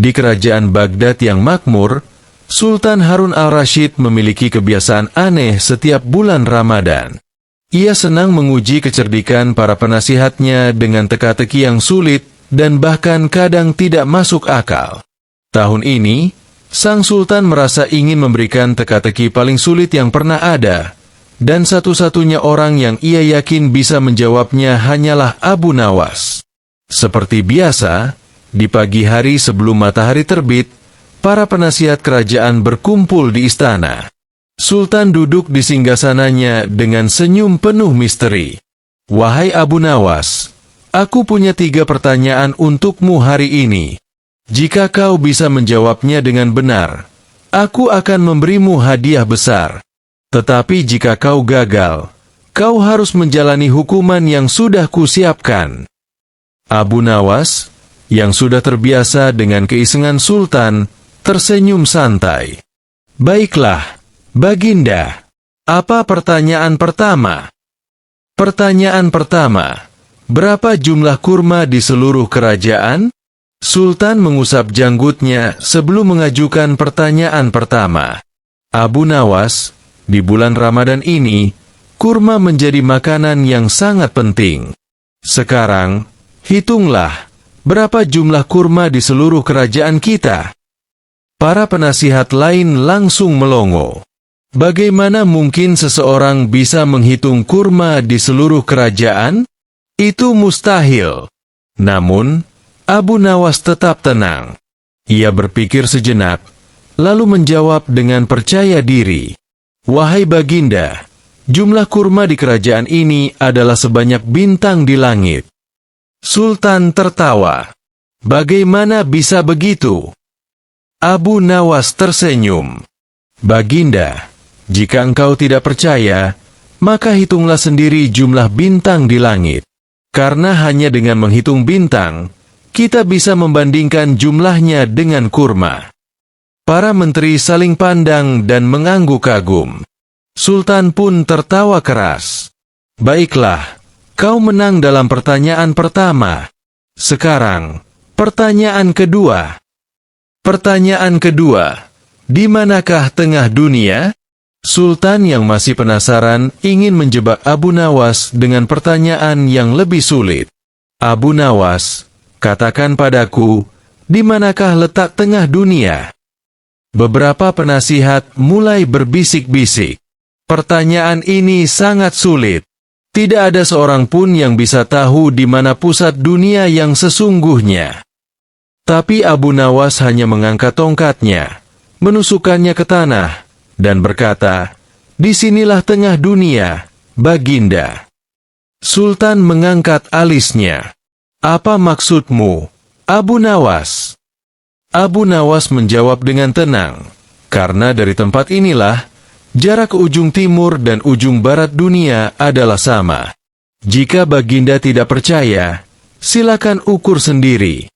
Di kerajaan Baghdad yang makmur, Sultan Harun al-Rashid memiliki kebiasaan aneh setiap bulan Ramadan. Ia senang menguji kecerdikan para penasihatnya dengan teka-teki yang sulit dan bahkan kadang tidak masuk akal. Tahun ini, sang Sultan merasa ingin memberikan teka-teki paling sulit yang pernah ada, dan satu-satunya orang yang ia yakin bisa menjawabnya hanyalah Abu Nawas. Seperti biasa, di pagi hari sebelum matahari terbit, para penasihat kerajaan berkumpul di istana. Sultan duduk di singgasananya dengan senyum penuh misteri. "Wahai Abu Nawas, aku punya 3 pertanyaan untukmu hari ini. Jika kau bisa menjawabnya dengan benar, aku akan memberimu hadiah besar. Tetapi jika kau gagal, kau harus menjalani hukuman yang sudah kusiapkan." Abu Nawas, yang sudah terbiasa dengan keisengan Sultan, tersenyum santai. "Baiklah, Baginda. Apa pertanyaan pertama?" Pertanyaan pertama, berapa jumlah kurma di seluruh kerajaan? Sultan mengusap janggutnya sebelum mengajukan pertanyaan pertama. Abu Nawas, di bulan Ramadan ini, kurma menjadi makanan yang sangat penting. Sekarang, hitunglah, berapa jumlah kurma di seluruh kerajaan kita? Para penasihat lain langsung melongo. Bagaimana mungkin seseorang bisa menghitung kurma di seluruh kerajaan? Itu mustahil. Namun, Abu Nawas tetap tenang. Ia berpikir sejenak, lalu menjawab dengan percaya diri. "Wahai Baginda, jumlah kurma di kerajaan ini adalah sebanyak bintang di langit." Sultan tertawa. "Bagaimana bisa begitu?" Abu Nawas tersenyum. "Baginda, jika engkau tidak percaya, maka hitunglah sendiri jumlah bintang di langit. Karena hanya dengan menghitung bintang, kita bisa membandingkan jumlahnya dengan kurma." Para menteri saling pandang dan mengangguk kagum. Sultan pun tertawa keras. "Baiklah, kau menang dalam pertanyaan pertama. Sekarang, pertanyaan kedua." Pertanyaan kedua, di manakah tengah dunia? Sultan yang masih penasaran ingin menjebak Abu Nawas dengan pertanyaan yang lebih sulit. "Abu Nawas, katakan padaku, di manakah letak tengah dunia?" Beberapa penasihat mulai berbisik-bisik. Pertanyaan ini sangat sulit. Tidak ada seorang pun yang bisa tahu di mana pusat dunia yang sesungguhnya. Tapi Abu Nawas hanya mengangkat tongkatnya, menusukkannya ke tanah, dan berkata, "Disinilah tengah dunia, Baginda." Sultan mengangkat alisnya. "Apa maksudmu, Abu Nawas?" Abu Nawas menjawab dengan tenang, "Karena dari tempat inilah, jarak ujung timur dan ujung barat dunia adalah sama. Jika Baginda tidak percaya, silakan ukur sendiri."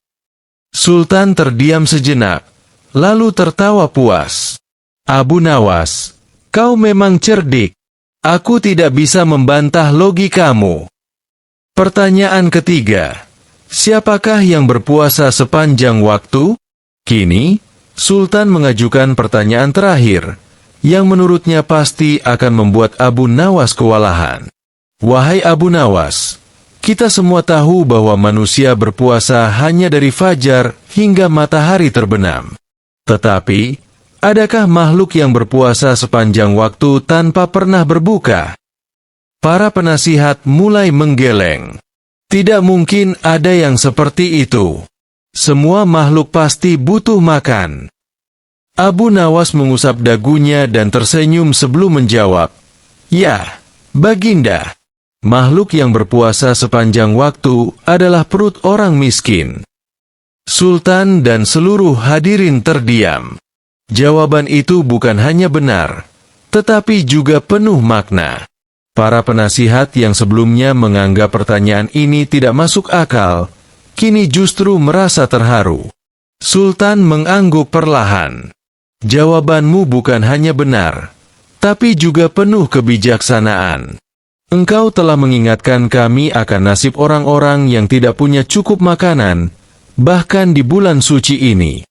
Sultan terdiam sejenak, lalu tertawa puas. "Abu Nawas, kau memang cerdik. Aku tidak bisa membantah logikamu." Pertanyaan ketiga, siapakah yang berpuasa sepanjang waktu? Kini, Sultan mengajukan pertanyaan terakhir, yang menurutnya pasti akan membuat Abu Nawas kewalahan. "Wahai Abu Nawas, kita semua tahu bahwa manusia berpuasa hanya dari fajar hingga matahari terbenam. Tetapi, adakah makhluk yang berpuasa sepanjang waktu tanpa pernah berbuka?" Para penasihat mulai menggeleng. Tidak mungkin ada yang seperti itu. Semua makhluk pasti butuh makan. Abu Nawas mengusap dagunya dan tersenyum sebelum menjawab, "Ya, Baginda, makhluk yang berpuasa sepanjang waktu adalah perut orang miskin." Sultan dan seluruh hadirin terdiam. Jawaban itu bukan hanya benar, tetapi juga penuh makna. Para penasihat yang sebelumnya menganggap pertanyaan ini tidak masuk akal, kini justru merasa terharu. Sultan mengangguk perlahan. "Jawabanmu bukan hanya benar, tapi juga penuh kebijaksanaan. Engkau telah mengingatkan kami akan nasib orang-orang yang tidak punya cukup makanan, bahkan di bulan suci ini.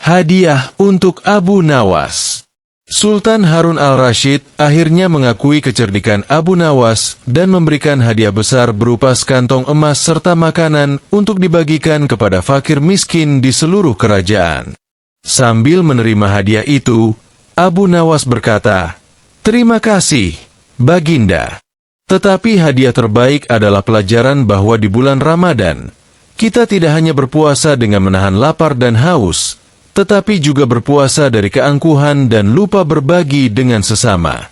Hadiah untuk Abu Nawas. Sultan Harun al-Rashid akhirnya mengakui kecerdikan Abu Nawas dan memberikan hadiah besar berupa sekantong emas serta makanan untuk dibagikan kepada fakir miskin di seluruh kerajaan. Sambil menerima hadiah itu, Abu Nawas berkata, "Terima kasih, Baginda. Tetapi hadiah terbaik adalah pelajaran bahwa di bulan Ramadan, kita tidak hanya berpuasa dengan menahan lapar dan haus, tetapi juga berpuasa dari keangkuhan dan lupa berbagi dengan sesama."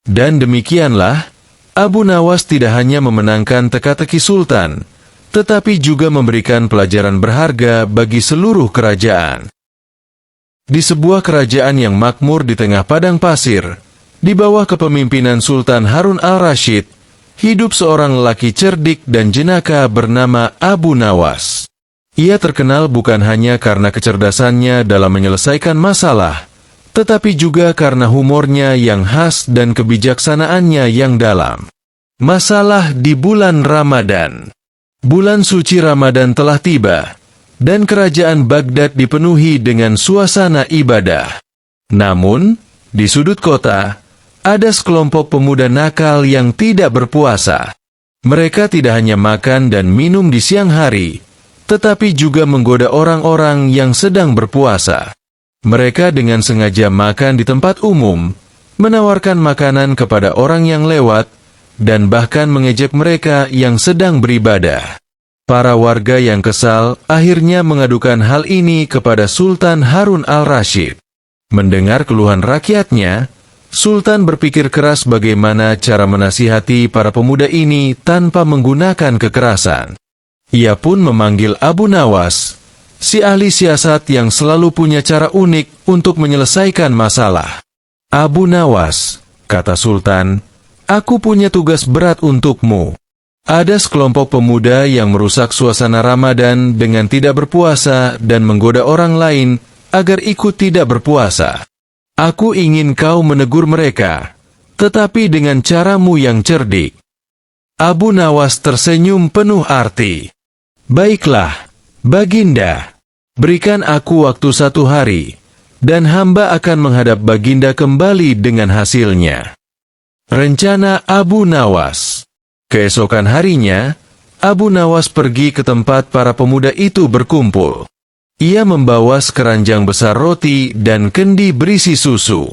Dan demikianlah, Abu Nawas tidak hanya memenangkan teka-teki sultan, tetapi juga memberikan pelajaran berharga bagi seluruh kerajaan. Di sebuah kerajaan yang makmur di tengah padang pasir, di bawah kepemimpinan Sultan Harun al-Rashid, hidup seorang lelaki cerdik dan jenaka bernama Abu Nawas. Ia terkenal bukan hanya karena kecerdasannya dalam menyelesaikan masalah, tetapi juga karena humornya yang khas dan kebijaksanaannya yang dalam. Masalah di bulan Ramadan. Bulan suci Ramadan telah tiba, dan kerajaan Baghdad dipenuhi dengan suasana ibadah. Namun, di sudut kota, ada sekelompok pemuda nakal yang tidak berpuasa. Mereka tidak hanya makan dan minum di siang hari, tetapi juga menggoda orang-orang yang sedang berpuasa. Mereka dengan sengaja makan di tempat umum, menawarkan makanan kepada orang yang lewat, dan bahkan mengejek mereka yang sedang beribadah. Para warga yang kesal akhirnya mengadukan hal ini kepada Sultan Harun al-Rashid. Mendengar keluhan rakyatnya, Sultan berpikir keras bagaimana cara menasihati para pemuda ini tanpa menggunakan kekerasan. Ia pun memanggil Abu Nawas, si ahli siasat yang selalu punya cara unik untuk menyelesaikan masalah. "Abu Nawas," kata Sultan, "aku punya tugas berat untukmu. Ada sekelompok pemuda yang merusak suasana Ramadan dengan tidak berpuasa dan menggoda orang lain agar ikut tidak berpuasa. Aku ingin kau menegur mereka, tetapi dengan caramu yang cerdik." Abu Nawas tersenyum penuh arti. "Baiklah, Baginda, berikan aku waktu 1 hari, dan hamba akan menghadap Baginda kembali dengan hasilnya." Rencana Abu Nawas. Keesokan harinya, Abu Nawas pergi ke tempat para pemuda itu berkumpul. Ia membawa sekeranjang besar roti dan kendi berisi susu.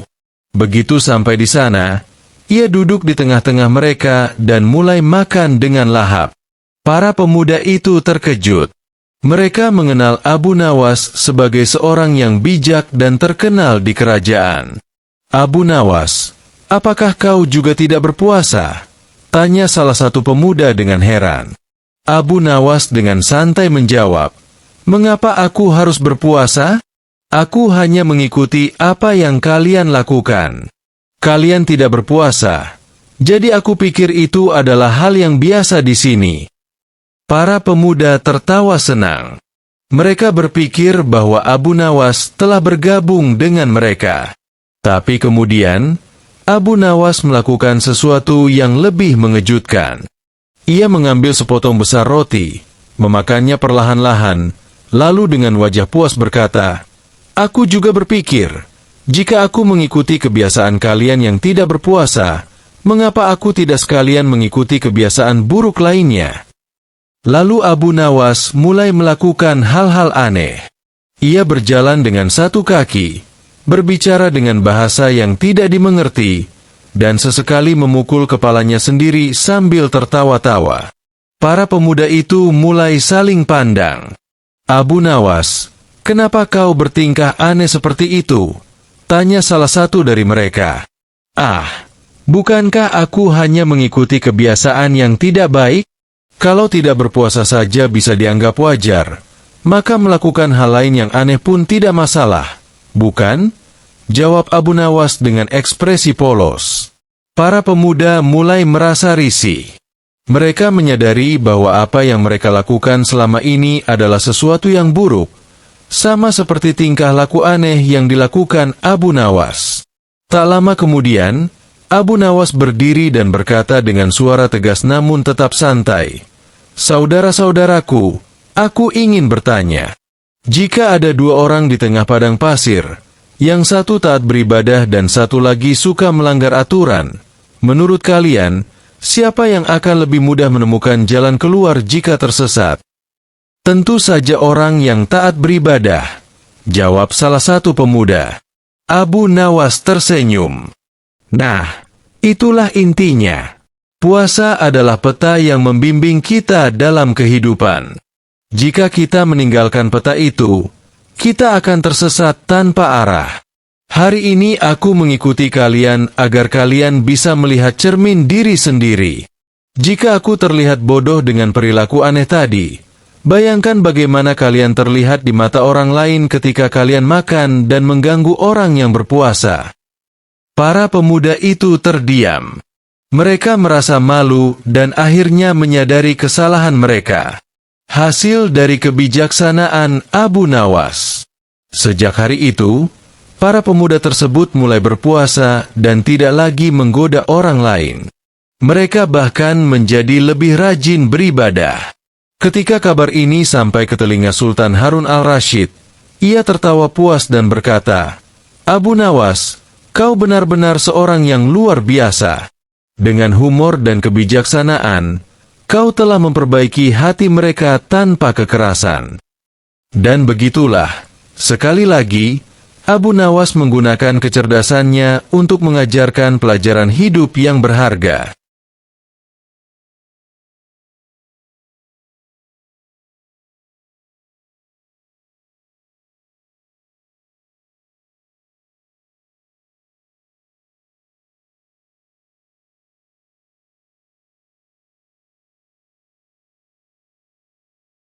Begitu sampai di sana, ia duduk di tengah-tengah mereka dan mulai makan dengan lahap. Para pemuda itu terkejut. Mereka mengenal Abu Nawas sebagai seorang yang bijak dan terkenal di kerajaan. "Abu Nawas, apakah kau juga tidak berpuasa?" tanya salah satu pemuda dengan heran. Abu Nawas dengan santai menjawab, "Mengapa aku harus berpuasa? Aku hanya mengikuti apa yang kalian lakukan. Kalian tidak berpuasa, jadi aku pikir itu adalah hal yang biasa di sini." Para pemuda tertawa senang. Mereka berpikir bahwa Abu Nawas telah bergabung dengan mereka. Tapi kemudian, Abu Nawas melakukan sesuatu yang lebih mengejutkan. Ia mengambil sepotong besar roti, memakannya perlahan-lahan, lalu dengan wajah puas berkata, "Aku juga berpikir, jika aku mengikuti kebiasaan kalian yang tidak berpuasa, mengapa aku tidak sekalian mengikuti kebiasaan buruk lainnya?" Lalu Abu Nawas mulai melakukan hal-hal aneh. Ia berjalan dengan satu kaki, berbicara dengan bahasa yang tidak dimengerti, dan sesekali memukul kepalanya sendiri sambil tertawa-tawa. Para pemuda itu mulai saling pandang. "Abu Nawas, kenapa kau bertingkah aneh seperti itu?" tanya salah satu dari mereka. "Ah, bukankah aku hanya mengikuti kebiasaan yang tidak baik? Kalau tidak berpuasa saja bisa dianggap wajar, maka melakukan hal lain yang aneh pun tidak masalah, bukan?" jawab Abu Nawas dengan ekspresi polos. Para pemuda mulai merasa risih. Mereka menyadari bahwa apa yang mereka lakukan selama ini adalah sesuatu yang buruk, sama seperti tingkah laku aneh yang dilakukan Abu Nawas. Tak lama kemudian, Abu Nawas berdiri dan berkata dengan suara tegas namun tetap santai, "Saudara-saudaraku, aku ingin bertanya. Jika ada dua orang di tengah padang pasir, yang satu taat beribadah dan satu lagi suka melanggar aturan, menurut kalian, siapa yang akan lebih mudah menemukan jalan keluar jika tersesat? Tentu saja orang yang taat beribadah, jawab salah satu pemuda. Abu Nawas tersenyum. Nah, itulah intinya. Puasa adalah peta yang membimbing kita dalam kehidupan. Jika kita meninggalkan peta itu, kita akan tersesat tanpa arah. Hari ini aku mengikuti kalian agar kalian bisa melihat cermin diri sendiri. Jika aku terlihat bodoh dengan perilaku aneh tadi, bayangkan bagaimana kalian terlihat di mata orang lain ketika kalian makan dan mengganggu orang yang berpuasa. Para pemuda itu terdiam. Mereka merasa malu dan akhirnya menyadari kesalahan mereka. Hasil dari kebijaksanaan Abu Nawas. Sejak hari itu, para pemuda tersebut mulai berpuasa dan tidak lagi menggoda orang lain. Mereka bahkan menjadi lebih rajin beribadah. Ketika kabar ini sampai ke telinga Sultan Harun al-Rashid, ia tertawa puas dan berkata, "Abu Nawas, kau benar-benar seorang yang luar biasa. Dengan humor dan kebijaksanaan, kau telah memperbaiki hati mereka tanpa kekerasan." Dan begitulah, sekali lagi, Abu Nawas menggunakan kecerdasannya untuk mengajarkan pelajaran hidup yang berharga.